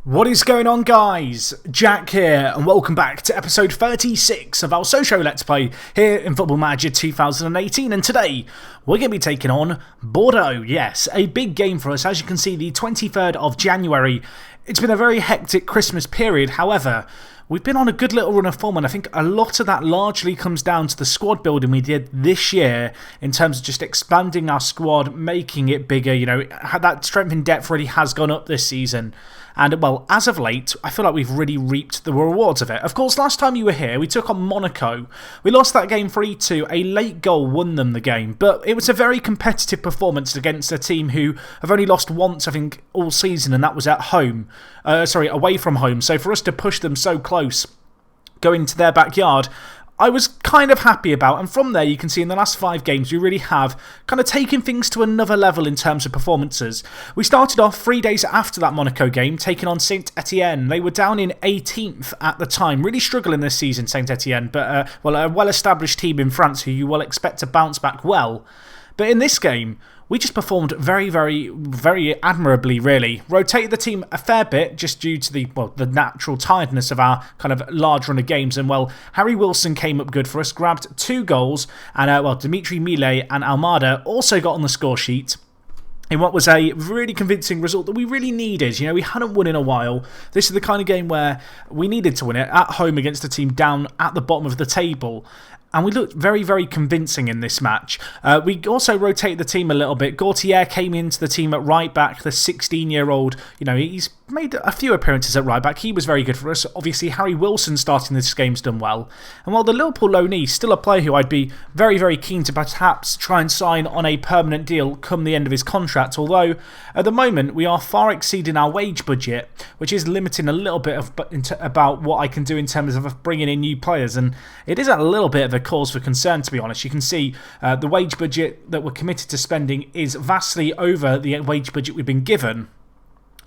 What is going on, guys? Jack here, and welcome back to episode 36 of our Sochaux Let's Play here in Football Manager 2018. And today, we're going to be taking on Bordeaux. Yes, a big game for us. As you can see, the 23rd of January. It's been a very hectic Christmas period. However, we've been on a good little run of form, and I think a lot of that largely comes down to the squad building we did this year in terms of just expanding our squad, making it bigger. You know, that strength in depth really has gone up this season. And, well, as of late, I feel like we've really reaped the rewards of it. Of course, last time you were here, we took on Monaco. We lost that game 3-2. A late goal won them the game. But it was a very competitive performance against a team who have only lost once, I think, all season, and that was at home. Away from home. So for us to push them so close, going to their backyard, I was kind of happy about, and from there you can see in the last 5 games we really have kind of taken things to another level in terms of performances. We started off 3 days after that Monaco game, taking on Saint Etienne. They were down in 18th at the time, really struggling this season, Saint Etienne, but a well-established team in France who you will expect to bounce back well. But in this game, we just performed very, very, very admirably, really. Rotated the team a fair bit just due to the natural tiredness of our kind of large run of games. And, well, Harry Wilson came up good for us, grabbed 2 goals. And, Dimitri Millet and Almada also got on the score sheet in what was a really convincing result that we really needed. You know, we hadn't won in a while. This is the kind of game where we needed to win it at home against a team down at the bottom of the table. And we looked very, very convincing in this match. We also rotated the team a little bit. Gautier came into the team at right back, the 16-year-old. You know, he's made a few appearances at right back. He was very good for us. Obviously, Harry Wilson starting this game's done well. And while the Liverpool loanee, still a player who I'd be very, very keen to perhaps try and sign on a permanent deal come the end of his contract. Although, at the moment, we are far exceeding our wage budget, which is limiting a little bit about what I can do in terms of bringing in new players. And it is a little bit of a cause for concern, to be honest. You can see the wage budget that we're committed to spending is vastly over the wage budget we've been given.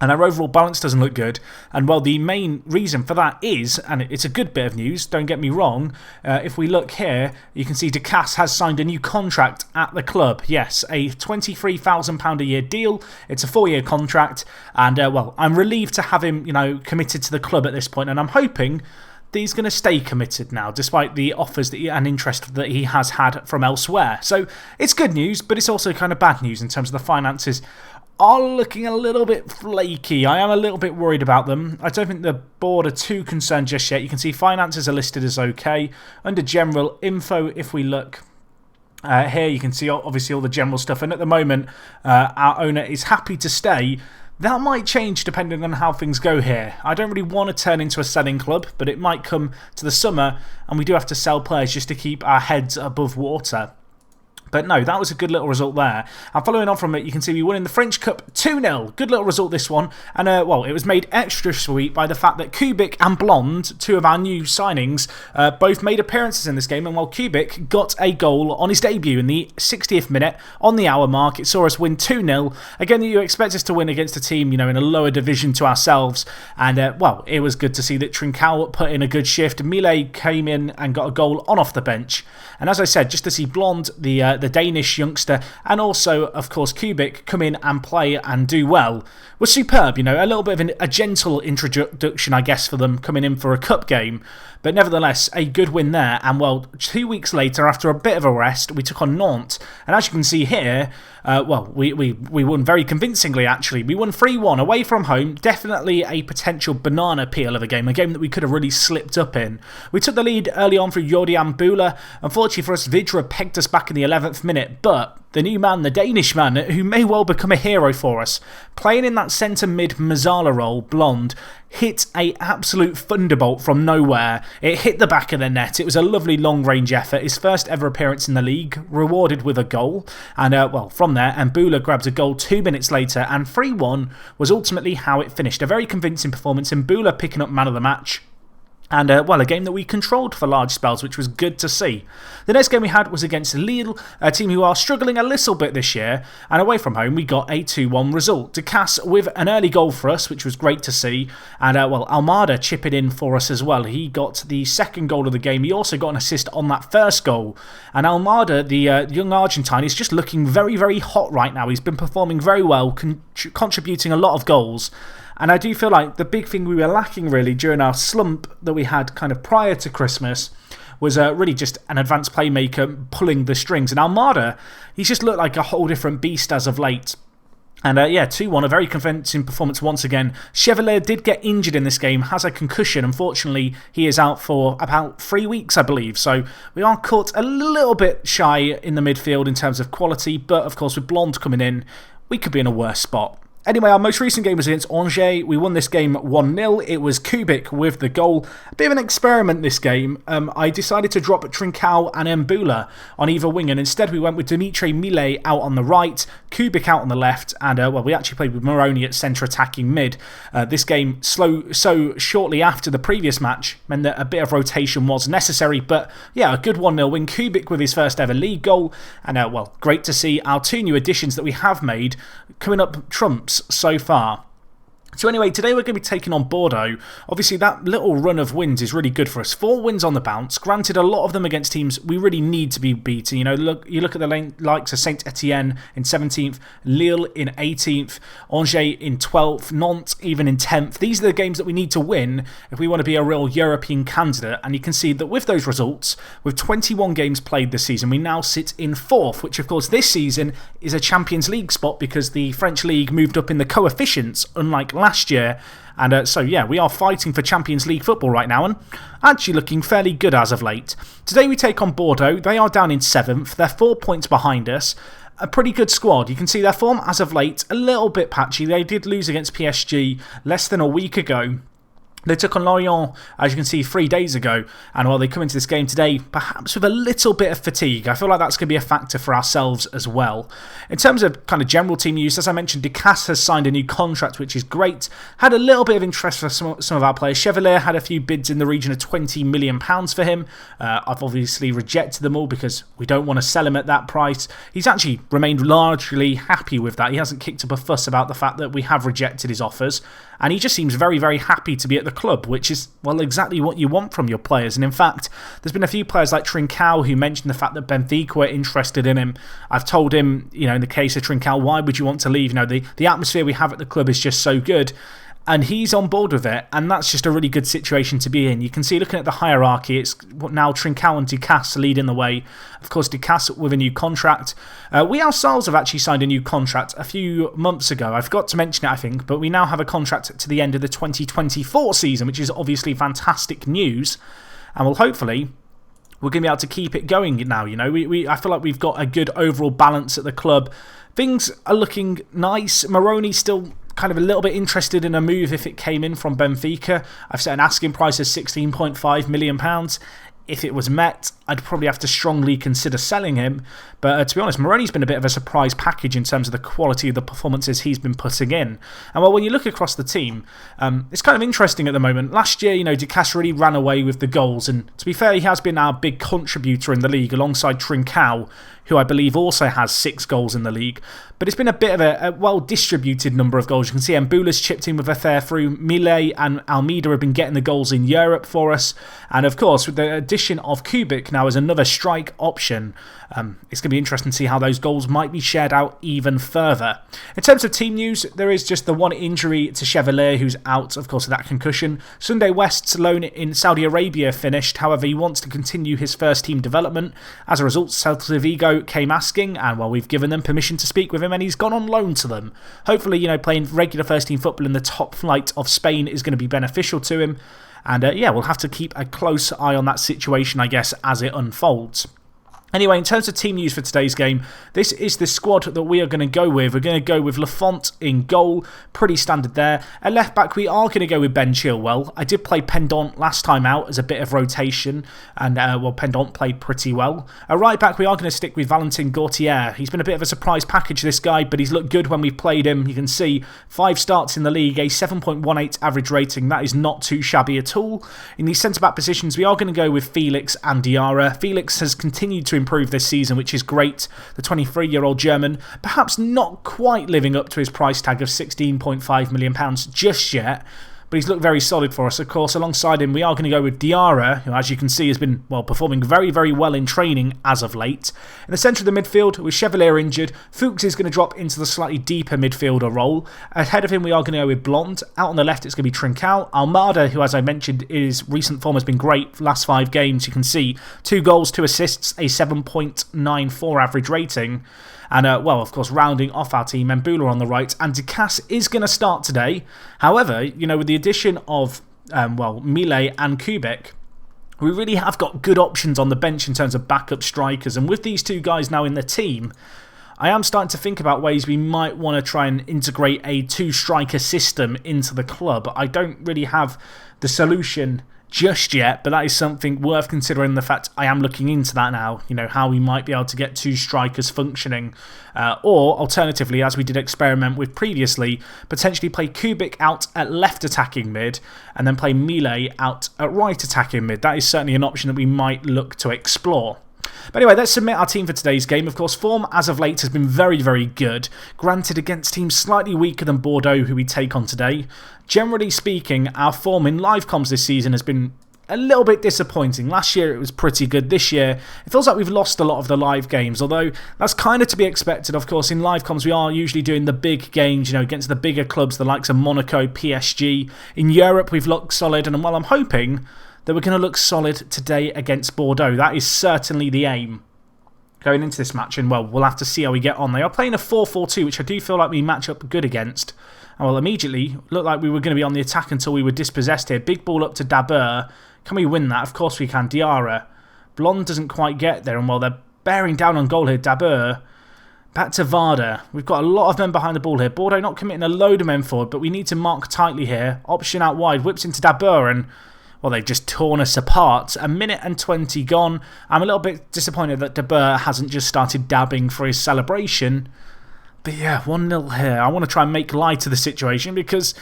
And our overall balance doesn't look good. And, well, the main reason for that is, and it's a good bit of news, don't get me wrong, if we look here, you can see Ducasse has signed a new contract at the club. Yes, a £23,000 a year deal. It's a 4-year contract. And, I'm relieved to have him, committed to the club at this point. And I'm hoping that he's going to stay committed now, despite the offers and interest that he has had from elsewhere. So it's good news, but it's also kind of bad news in terms of the finances are looking a little bit flaky. I am a little bit worried about them. I don't think the board are too concerned just yet. You can see finances are listed as okay. Under general info, if we look here, you can see obviously all the general stuff. And at the moment, our owner is happy to stay. That might change depending on how things go here. I don't really want to turn into a selling club, but it might come to the summer and we do have to sell players just to keep our heads above water. But no, that was a good little result there. And following on from it, you can see we won in the French Cup 2-0. Good little result, this one. And, it was made extra sweet by the fact that Kubik and Blonde, 2 of our new signings, both made appearances in this game. And while Kubik got a goal on his debut in the 60th minute on the hour mark, it saw us win 2-0. Again, you expect us to win against a team, in a lower division to ourselves. And, it was good to see that Trincao put in a good shift. Millet came in and got a goal on off the bench. And as I said, just to see Blonde, the Danish youngster, and also, of course, Kubik come in and play and do well was superb. A little bit of a gentle introduction, I guess, for them coming in for a cup game. But nevertheless, a good win there. And, 2 weeks later, after a bit of a rest, we took on Nantes. And as you can see here, we won very convincingly, actually. We won 3-1 away from home. Definitely a potential banana peel of a game that we could have really slipped up in. We took the lead early on through Jordi Ambula. Unfortunately for us, Vidra pegged us back in the 11th minute. But the new man, the Danish man, who may well become a hero for us, playing in that centre mid Mazzala role, Blonde, hit a absolute thunderbolt from nowhere. It hit the back of the net. It was a lovely long-range effort. His first ever appearance in the league, rewarded with a goal. And, from there, Ambula grabbed a goal 2 minutes later, and 3-1 was ultimately how it finished. A very convincing performance. Ambula picking up man of the match. And, a game that we controlled for large spells, which was good to see. The next game we had was against Lille, a team who are struggling a little bit this year. And away from home, we got a 2-1 result. Ducasse with an early goal for us, which was great to see. And, Almada chipping in for us as well. He got the second goal of the game. He also got an assist on that first goal. And Almada, the young Argentine, is just looking very, very hot right now. He's been performing very well, contributing a lot of goals. And I do feel like the big thing we were lacking really during our slump that we had kind of prior to Christmas was really just an advanced playmaker pulling the strings. And Almada, he's just looked like a whole different beast as of late. And 2-1, a very convincing performance once again. Chevalier did get injured in this game, has a concussion. Unfortunately, he is out for about 3 weeks, I believe. So we are caught a little bit shy in the midfield in terms of quality. But of course, with Blonde coming in, we could be in a worse spot. Anyway, our most recent game was against Angers. We won this game 1-0. It was Kubik with the goal. A bit of an experiment this game. I decided to drop Trincao and Mbula on either wing, and instead we went with Dimitri Millet out on the right, Kubik out on the left, and we actually played with Moroni at centre attacking mid. This game, so shortly after the previous match, meant that a bit of rotation was necessary, but yeah, a good 1-0 win. Kubik with his first ever league goal, and great to see our 2 new additions that we have made coming up trumps so far. So anyway, today we're going to be taking on Bordeaux. Obviously, that little run of wins is really good for us. 4 wins on the bounce. Granted, a lot of them against teams we really need to be beating. You look at the likes of Saint Etienne in 17th, Lille in 18th, Angers in 12th, Nantes even in 10th. These are the games that we need to win if we want to be a real European candidate. And you can see that with those results, with 21 games played this season, we now sit in 4th, which of course this season is a Champions League spot because the French League moved up in the coefficients, unlike last year. And we are fighting for Champions League football right now and actually looking fairly good as of late. Today we take on Bordeaux. They are down in 7th. They're 4 points behind us. A pretty good squad. You can see their form as of late a little bit patchy. They did lose against PSG less than a week ago. They took on Lorient, as you can see, 3 days ago. And they come into this game today, perhaps with a little bit of fatigue. I feel like that's going to be a factor for ourselves as well. In terms of kind of general team use, as I mentioned, Ducasse has signed a new contract, which is great. Had a little bit of interest for some of our players. Chevalier had a few bids in the region of £20 million for him. I've obviously rejected them all because we don't want to sell him at that price. He's actually remained largely happy with that. He hasn't kicked up a fuss about the fact that we have rejected his offers. And he just seems very, very happy to be at the club, which is, exactly what you want from your players. And in fact, there's been a few players like Trincao who mentioned the fact that Benfica were interested in him. I've told him, in the case of Trincao, why would you want to leave? The atmosphere we have at the club is just so good. And he's on board with it, and that's just a really good situation to be in. You can see, looking at the hierarchy, it's now Trincao and Ducasse leading the way. Of course, Ducasse with a new contract. We ourselves have actually signed a new contract a few months ago. I forgot to mention it, I think, but we now have a contract to the end of the 2024 season, which is obviously fantastic news. And hopefully we're going to be able to keep it going now. I feel like we've got a good overall balance at the club. Things are looking nice. Moroni's still kind of a little bit interested in a move if it came in from Benfica. I've set an asking price of £16.5 million. If it was met, I'd probably have to strongly consider selling him. But to be honest, Moroni's been a bit of a surprise package in terms of the quality of the performances he's been putting in. And when you look across the team, it's kind of interesting at the moment. Last year, Ducasse really ran away with the goals. And to be fair, he has been our big contributor in the league alongside Trincao, who I believe also has 6 goals in the league. But it's been a bit of a well-distributed number of goals. You can see Mbula's chipped in with a fair through. Millet and Almeida have been getting the goals in Europe for us. And of course, with the addition of Kubik now as another strike option, it's going to be interesting to see how those goals might be shared out even further. In terms of team news, there is just the one injury to Chevalier, who's out, of course, of that concussion. Sunday West's loan in Saudi Arabia finished. However, he wants to continue his first team development. As a result, Celta Vigo came asking, and we've given them permission to speak with him, and he's gone on loan to them. Hopefully, playing regular first team football in the top flight of Spain is going to be beneficial to him. And we'll have to keep a close eye on that situation, I guess, as it unfolds. Anyway, in terms of team news for today's game, this is the squad that we are going to go with. We're going to go with Lafont in goal, pretty standard there. At left back, we are going to go with Ben Chilwell. I did play Pendant last time out as a bit of rotation, and Pendant played pretty well. At right back, we are going to stick with Valentin Gauthier. He's been a bit of a surprise package, this guy, but he's looked good when we've played him. You can see 5 starts in the league, a 7.18 average rating. That is not too shabby at all. In these centre-back positions, we are going to go with Felix and Diarra. Felix has continued to improve this season, which is great. The 23-year-old German, perhaps not quite living up to his price tag of £16.5 million just yet, but he's looked very solid for us. Of course, alongside him, we are going to go with Diarra, who, as you can see, has been, well, performing very, very well in training as of late. In the centre of the midfield, with Chevalier injured, Fuchs is going to drop into the slightly deeper midfielder role. Ahead of him, we are going to go with Blonde. Out on the left, it's going to be Trincao. Almada, who, as I mentioned, his recent form has been great. Last 5 games, you can see 2 goals, 2 assists, a 7.94 average rating. And, well, of course, rounding off our team, Mbula on the right. And Ducasse is going to start today. However, you know, with the addition of, well, Millet and Kubik, we really have got good options on the bench in terms of backup strikers. And with these 2 guys now in the team, I am starting to think about ways we might want to try and integrate a 2-striker system into the club. I don't really have the solution just yet, but that is something worth considering. The fact I am looking into that now, you know, how we might be able to get 2 strikers functioning, or alternatively, as we did experiment with previously, potentially play Kubik out at left attacking mid and then play Millet out at right attacking mid. That is certainly an option that we might look to explore. But anyway, let's submit our team for today's game. Of course, form as of late has been very, very good. Granted, against teams slightly weaker than Bordeaux, who we take on today. Generally speaking, our form in live comms this season has been a little bit disappointing. Last year it was pretty good. This year it feels like we've lost a lot of the live games, although that's kind of to be expected. Of course, in live comms we are usually doing the big games, you know, against the bigger clubs, the likes of Monaco, PSG. In Europe we've looked solid, and while I'm hoping that we're going to look solid today against Bordeaux, that is certainly the aim going into this match. And, well, we'll have to see how we get on. They are playing a 4-4-2, which I do feel like we match up good against. And, well, immediately looked like we were going to be on the attack until we were dispossessed here. Big ball up to Dabur. Can we win that? Of course we can. Diarra. Blonde doesn't quite get there. And, well, they're bearing down on goal here. Dabur. Back to Varda. We've got a lot of men behind the ball here. Bordeaux not committing a load of men forward, but we need to mark tightly here. Option out wide. Whips into Dabur, and, well, they've just torn us apart. 1:20 gone. I'm a little bit disappointed that Dabur hasn't just started dabbing for his celebration. But yeah, 1-0 here. I want to try and make light of the situation because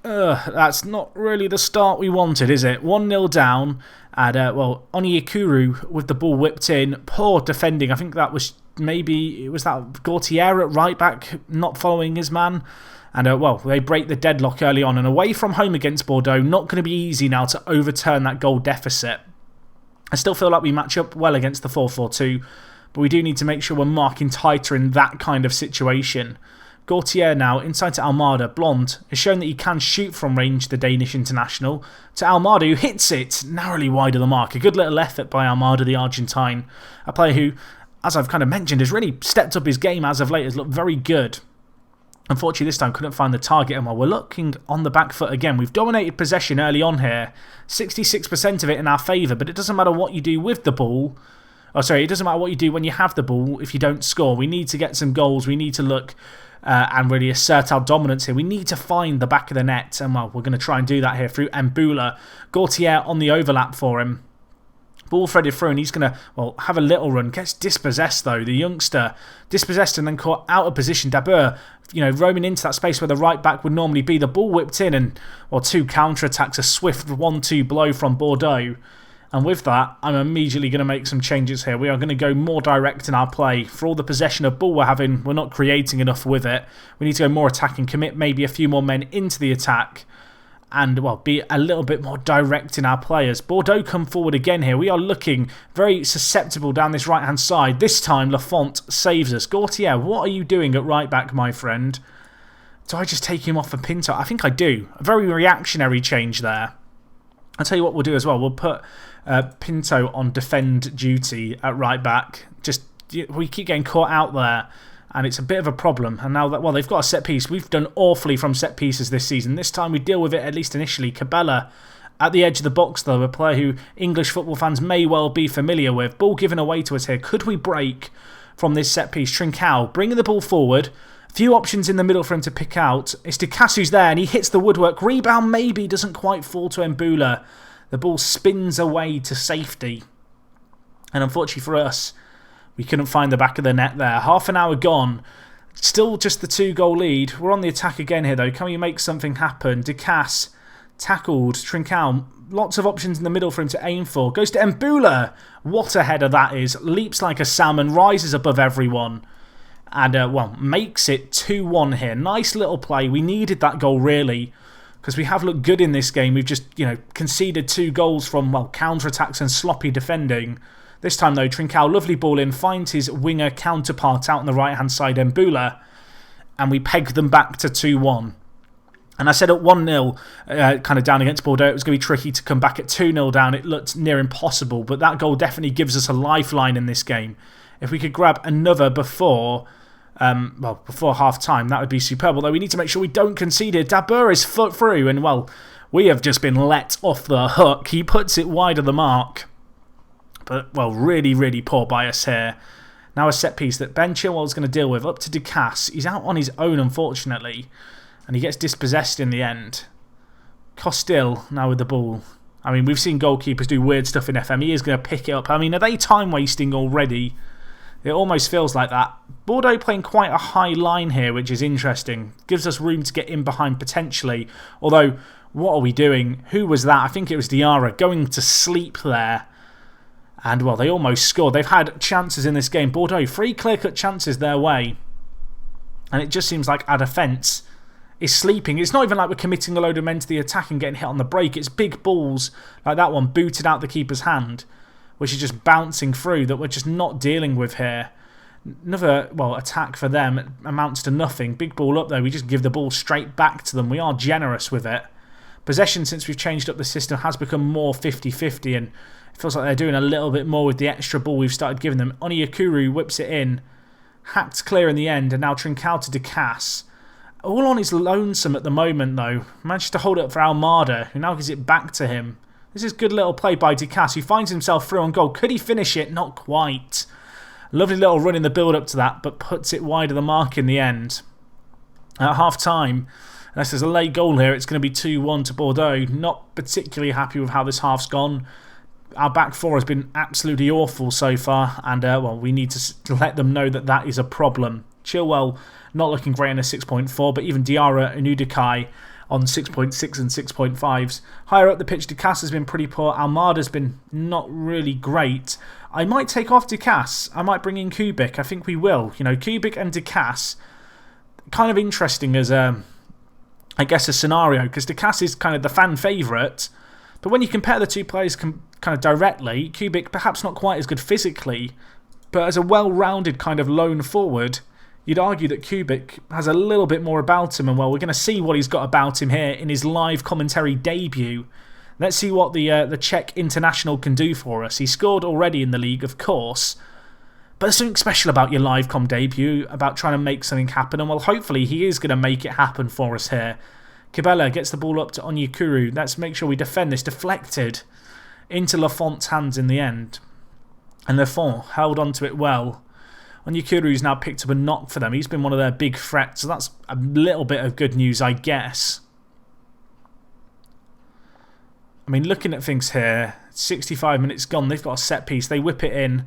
that's not really the start we wanted, is it? 1-0 down. And, well, Onyekuru with the ball whipped in. Poor defending. I think that was maybe, it was that Gautier at right back not following his man. And, well, they break the deadlock early on. And away from home against Bordeaux, not going to be easy now to overturn that goal deficit. I still feel like we match up well against the 4-4-2, but we do need to make sure we're marking tighter in that kind of situation. Gautier now, inside to Almada. Blonde has shown that he can shoot from range, the Danish international. To Almada, who hits it narrowly wide of the mark. A good little effort by Almada, the Argentine. A player who, as I've kind of mentioned, has really stepped up his game as of late, has looked very good. Unfortunately, this time couldn't find the target, and while we're looking on the back foot again, we've dominated possession early on here. 66% of it in our favour, but it doesn't matter what you do with the ball. Oh, sorry, it doesn't matter what you do when you have the ball if you don't score. We need to get some goals. We need to look and really assert our dominance here. We need to find the back of the net, and, well, we're going to try and do that here through Mbula. Gautier on the overlap for him. Ball threaded through, and he's going to, well, have a little run. Gets dispossessed, though. The youngster dispossessed and then caught out of position. Dabur, you know, roaming into that space where the right back would normally be. The ball whipped in, and, well, 2 counter-attacks. A swift 1-2 blow from Bordeaux. And with that, I'm immediately going to make some changes here. We are going to go more direct in our play. For all the possession of ball we're having, we're not creating enough with it. We need to go more attacking, commit maybe a few more men into the attack. And, well, be a little bit more direct in our players. Bordeaux come forward again here. We are looking very susceptible down this right-hand side. This time, Lafont saves us. Gautier, what are you doing at right-back, my friend? Do I just take him off for Pinto? I think I do. A very reactionary change there. I'll tell you what we'll do as well. We'll put Pinto on defend duty at right-back. Just, we keep getting caught out there. And it's a bit of a problem. And now that, well, they've got a set piece. We've done awfully from set pieces this season. This time we deal with it, at least initially. Cabela at the edge of the box, though. A player who English football fans may well be familiar with. Ball given away to us here. Could we break from this set piece? Trincao bringing the ball forward. A few options in the middle for him to pick out. It's Ducasse who's there, and he hits the woodwork. Rebound maybe doesn't quite fall to Mbula. The ball spins away to safety. And unfortunately for us, we couldn't find the back of the net there. Half an hour gone. Still just the 2-goal lead. We're on the attack again here, though. Can we make something happen? Ducasse tackled. Trincao. Lots of options in the middle for him to aim for. Goes to Mbula. What a header that is. Leaps like a salmon. Rises above everyone. And, well, makes it 2-1 here. Nice little play. We needed that goal, really. because we have looked good in this game. We've just, conceded 2 goals from, counter-attacks and sloppy defending. This time, though, Trincao, lovely ball in, finds his winger counterpart out on the right-hand side, Mbula, and we peg them back to 2-1. And I said at 1-0, kind of down against Bordeaux, it was going to be tricky to come back at 2-0 down. It looked near impossible, but that goal definitely gives us a lifeline in this game. If we could grab another before half-time, that would be superb. Although we need to make sure we don't concede it. Dabur is foot through, and, we have just been let off the hook. He puts it wide of the mark. But, really, really poor by us here. Now a set piece that Ben Chilwell's going to deal with. Up to Ducasse. He's out on his own, unfortunately. And he gets dispossessed in the end. Costil now with the ball. I mean, we've seen goalkeepers do weird stuff in FM. He is going to pick it up. I mean, are they time wasting already? It almost feels like that. Bordeaux playing quite a high line here, which is interesting. Gives us room to get in behind potentially. Although, what are we doing? Who was that? I think it was Diarra going to sleep there. And, they almost scored. They've had chances in this game. Bordeaux, 3 clear-cut chances their way. And it just seems like our defence is sleeping. It's not even like we're committing a load of men to the attack and getting hit on the break. It's big balls like that one booted out the keeper's hand, which is just bouncing through, that we're just not dealing with here. Another, attack for them amounts to nothing. Big ball up there. We just give the ball straight back to them. We are generous with it. Possession, since we've changed up the system, has become more 50-50, and it feels like they're doing a little bit more with the extra ball we've started giving them. Onyekuru whips it in. Hacked clear in the end, and now Trincao to Ducasse. All on his lonesome at the moment, though. Managed to hold it up for Almada, who now gives it back to him. This is good little play by Ducasse, who finds himself through on goal. Could he finish it? Not quite. Lovely little run in the build-up to that, but puts it wide of the mark in the end. At half-time, unless there's a late goal here, it's going to be 2-1 to Bordeaux. Not particularly happy with how this half's gone. Our back four has been absolutely awful so far, and we need to let them know that that is a problem. Chilwell not looking great in a 6.4, but even Diarra and Udikai on 6.6 and 6.5s. Higher up the pitch, Ducasse has been pretty poor. Almada's been not really great. I might take off Ducasse. I might bring in Kubik. I think we will. Kubik and Ducasse, kind of interesting as a scenario, because Ducasse is kind of the fan favourite. But when you compare the two players kind of directly, Kubik perhaps not quite as good physically, but as a well-rounded kind of lone forward, you'd argue that Kubik has a little bit more about him, and we're going to see what he's got about him here in his live commentary debut. Let's see what the Czech international can do for us. He scored already in the league, of course, but there's something special about your live com debut, about trying to make something happen, and hopefully he is going to make it happen for us here. Cabela gets the ball up to Onyekuru. Let's make sure we defend this. Deflected into Lafont's hands in the end, and Lafont held onto it well. Onyekuru's now picked up a knock for them. He's been one of their big threats, so that's a little bit of good news, I guess. I mean, looking at things here, 65 minutes gone, they've got a set piece. They whip it in,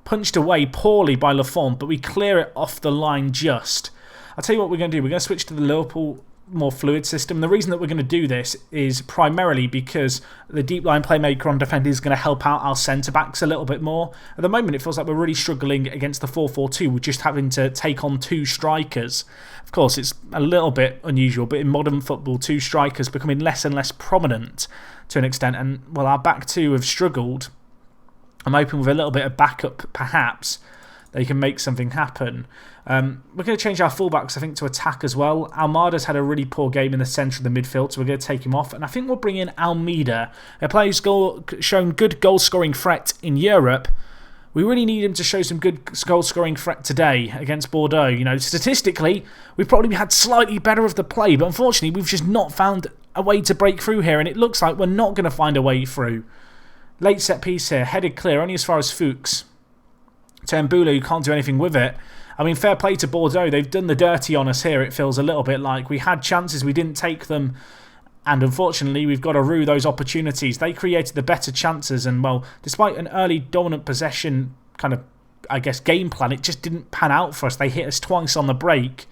punched away poorly by Lafont, but we clear it off the line just. I'll tell you what we're going to do. We're going to switch to the Liverpool more fluid system. The reason that we're going to do this is primarily because the deep line playmaker on defender is going to help out our centre-backs a little bit more. At the moment, it feels like we're really struggling against the 4-4-2. We're just having to take on 2 strikers. Of course, it's a little bit unusual, but in modern football, 2 strikers becoming less and less prominent to an extent. And, our back 2 have struggled. I'm hoping with a little bit of backup, perhaps, they can make something happen. We're going to change our fullbacks, I think, to attack as well. Almada's had a really poor game in the centre of the midfield, so we're going to take him off. And I think we'll bring in Almeida, a player who's shown good goal-scoring threat in Europe. We really need him to show some good goal-scoring threat today against Bordeaux. Statistically, we've probably had slightly better of the play, but unfortunately, we've just not found a way to break through here, and it looks like we're not going to find a way through. Late set piece here, headed clear, only as far as Fuchs. Mbula, who can't do anything with it. I mean, fair play to Bordeaux. They've done the dirty on us here, it feels a little bit like. We had chances, we didn't take them, and unfortunately, we've got to rue those opportunities. They created the better chances, and, despite an early dominant possession kind of, game plan, it just didn't pan out for us. They hit us twice on the break,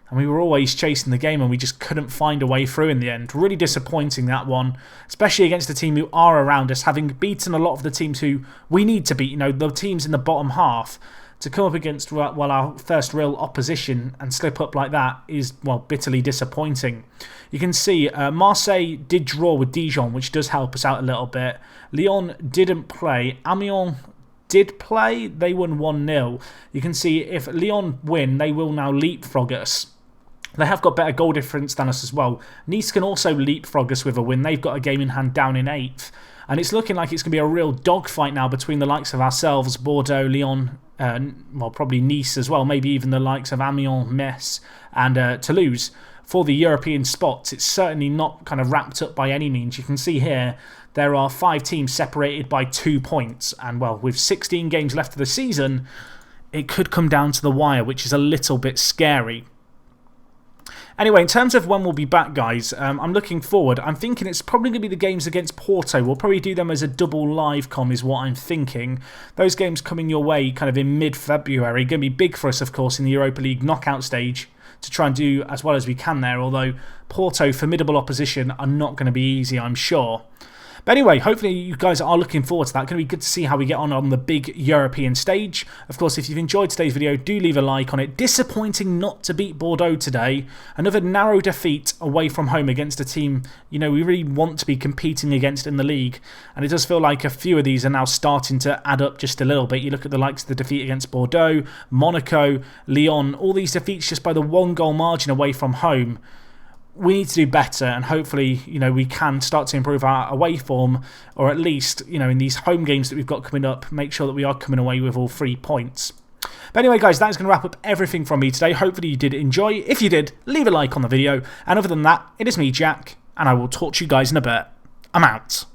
and we were always chasing the game, and we just couldn't find a way through in the end. Really disappointing, that one, especially against a team who are around us, having beaten a lot of the teams who we need to beat, the teams in the bottom half. to come up against, well, our first real opposition and slip up like that is, well, bitterly disappointing. You can see Marseille did draw with Dijon, which does help us out a little bit. Lyon didn't play. Amiens did play. They won 1-0. You can see if Lyon win, they will now leapfrog us. They have got better goal difference than us as well. Nice can also leapfrog us with a win. They've got a game in hand down in 8th. And it's looking like it's going to be a real dogfight now between the likes of ourselves, Bordeaux, Lyon, well, probably Nice as well, maybe even the likes of Amiens, Metz and Toulouse for the European spots. It's certainly not kind of wrapped up by any means. You can see here there are 5 teams separated by 2 points. And, well, with 16 games left of the season, it could come down to the wire, which is a little bit scary. Anyway, in terms of when we'll be back, guys, I'm looking forward. I'm thinking it's probably going to be the games against Porto. We'll probably do them as a double live com is what I'm thinking. Those games coming your way kind of in mid-February. Going to be big for us, of course, in the Europa League knockout stage to try and do as well as we can there. Although Porto, formidable opposition, are not going to be easy, I'm sure. But anyway, hopefully you guys are looking forward to that. Going to be good to see how we get on the big European stage. Of course, if you've enjoyed today's video, do leave a like on it. Disappointing not to beat Bordeaux today. Another narrow defeat away from home against a team, you know, we really want to be competing against in the league. And it does feel like a few of these are now starting to add up just a little bit. You look at the likes of the defeat against Bordeaux, Monaco, Lyon, all these defeats just by the 1-goal margin away from home. We need to do better, and hopefully, you know, we can start to improve our away form, or at least, you know, in these home games that we've got coming up, make sure that we are coming away with all 3 points. But anyway, guys, that is going to wrap up everything from me today. Hopefully you did enjoy. If you did, leave a like on the video. And other than that, it is me, Jack, and I will talk to you guys in a bit. I'm out.